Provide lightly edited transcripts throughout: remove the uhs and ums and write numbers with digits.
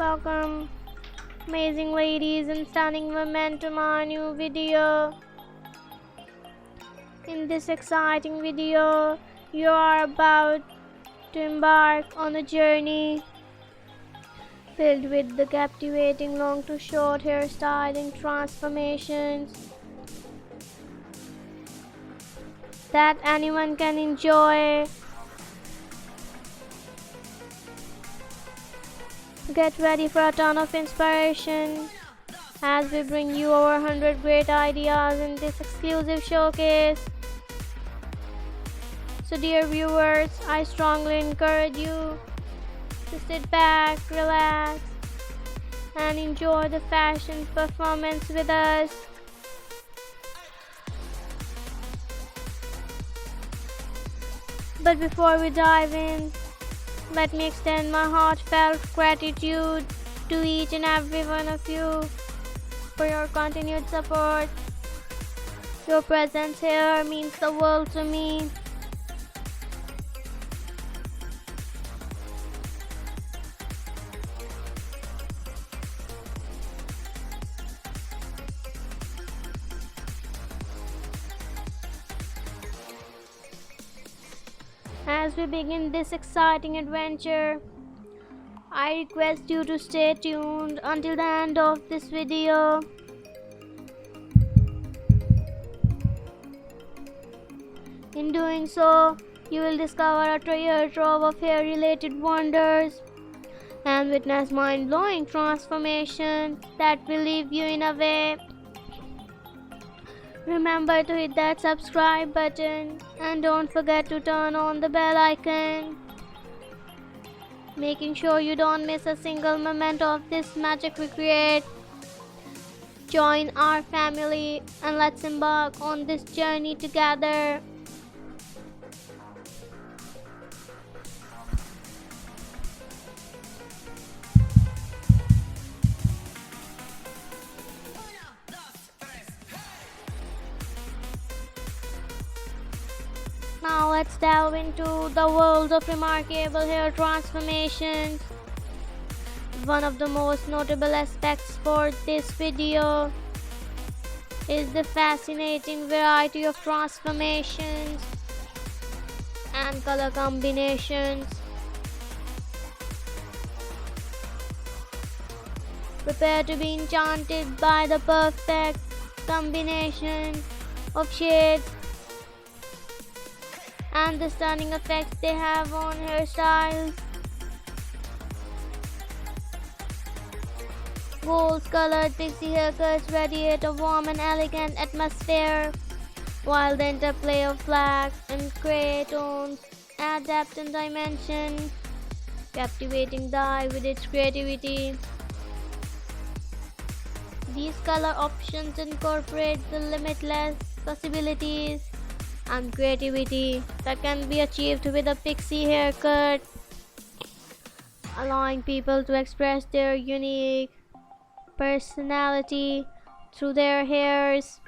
welcome amazing ladies and stunning women to my new video. In this exciting video, you are about to embark on a journey filled with the captivating long to short hairstyling transformations that anyone can enjoy. Get ready for a ton of inspiration as we bring you over 100 great ideas in this exclusive showcase. So dear viewers, I strongly encourage you to sit back, relax, and enjoy the fashion performance with us. But before we dive in, let me extend my heartfelt gratitude to each and every one of you for your continued support. Your presence here means the world to me. As we begin this exciting adventure, I request you to stay tuned until the end of this video. In doing so, you will discover a treasure trove of hair-related wonders and witness mind-blowing transformations that will leave you in a way. Remember to hit that subscribe button and don't forget to turn on the bell icon, making sure you don't miss a single moment of this magic we create. Join our family and let's embark on this journey together. Now let's delve into the world of remarkable hair transformations. One of the most notable aspects for this video is the fascinating variety of transformations and color combinations. Prepare to be enchanted by the perfect combination of shades and the stunning effects they have on hairstyles. Gold-colored pixie haircuts radiate a warm and elegant atmosphere, while the interplay of black and grey tones add depth and dimension, captivating the eye with its creativity. These color options incorporate the limitless possibilities and creativity that can be achieved with a pixie haircut, allowing people to express their unique personality through their hairs.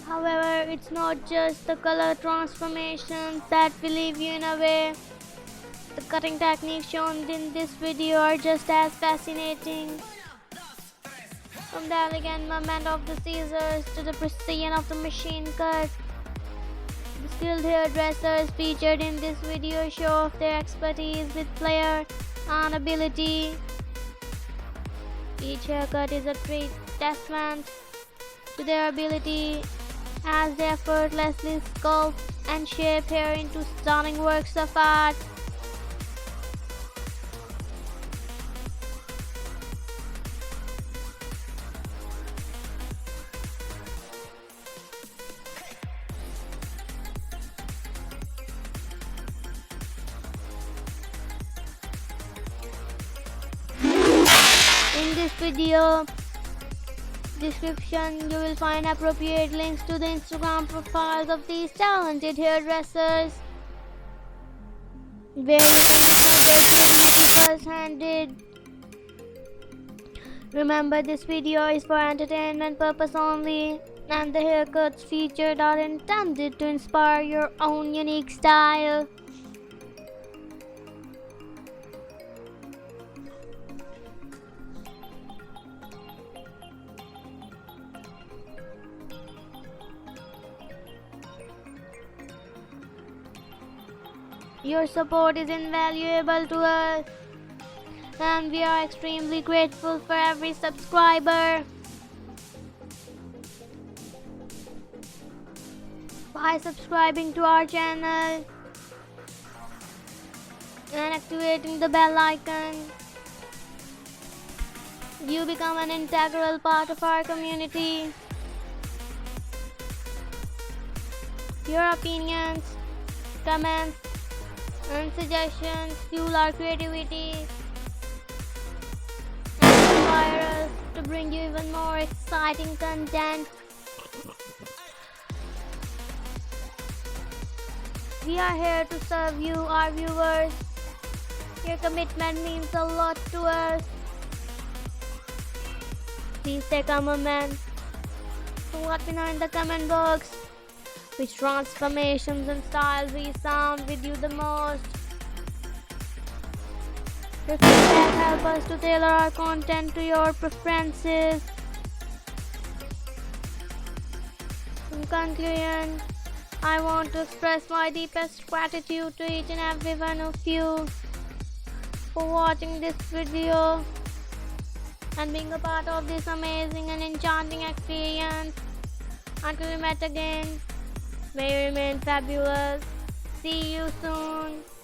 However, it's not just the color transformations that will leave you in a way. The cutting techniques shown in this video are just as fascinating. From the elegant movement of the scissors to the precision of the machine cut, the skilled hairdressers featured in this video show off their expertise with flair and ability. Each haircut is a great testament to their ability as they effortlessly sculpt and shape hair into stunning works of art. In this video, description, you will find appropriate links to the Instagram profiles of these talented hairdressers, where you can witness their creativity first-handed. Remember, this video is for entertainment purpose only, and the haircuts featured are intended to inspire your own unique style. Your support is invaluable to us, and we are extremely grateful for every subscriber. By subscribing to our channel and activating the bell icon, you become an integral part of our community. Your opinions, comments, and suggestions fuel our creativity and inspire us to bring you even more exciting content. We are here to serve you, our viewers. Your commitment means a lot to us. Please take a moment to let me know in the comment box which transformations and styles resound with you the most. Your feedback helps us to tailor our content to your preferences. In conclusion, I want to express my deepest gratitude to each and every one of you for watching this video and being a part of this amazing and enchanting experience. Until we meet again, may you remain fabulous. See you soon.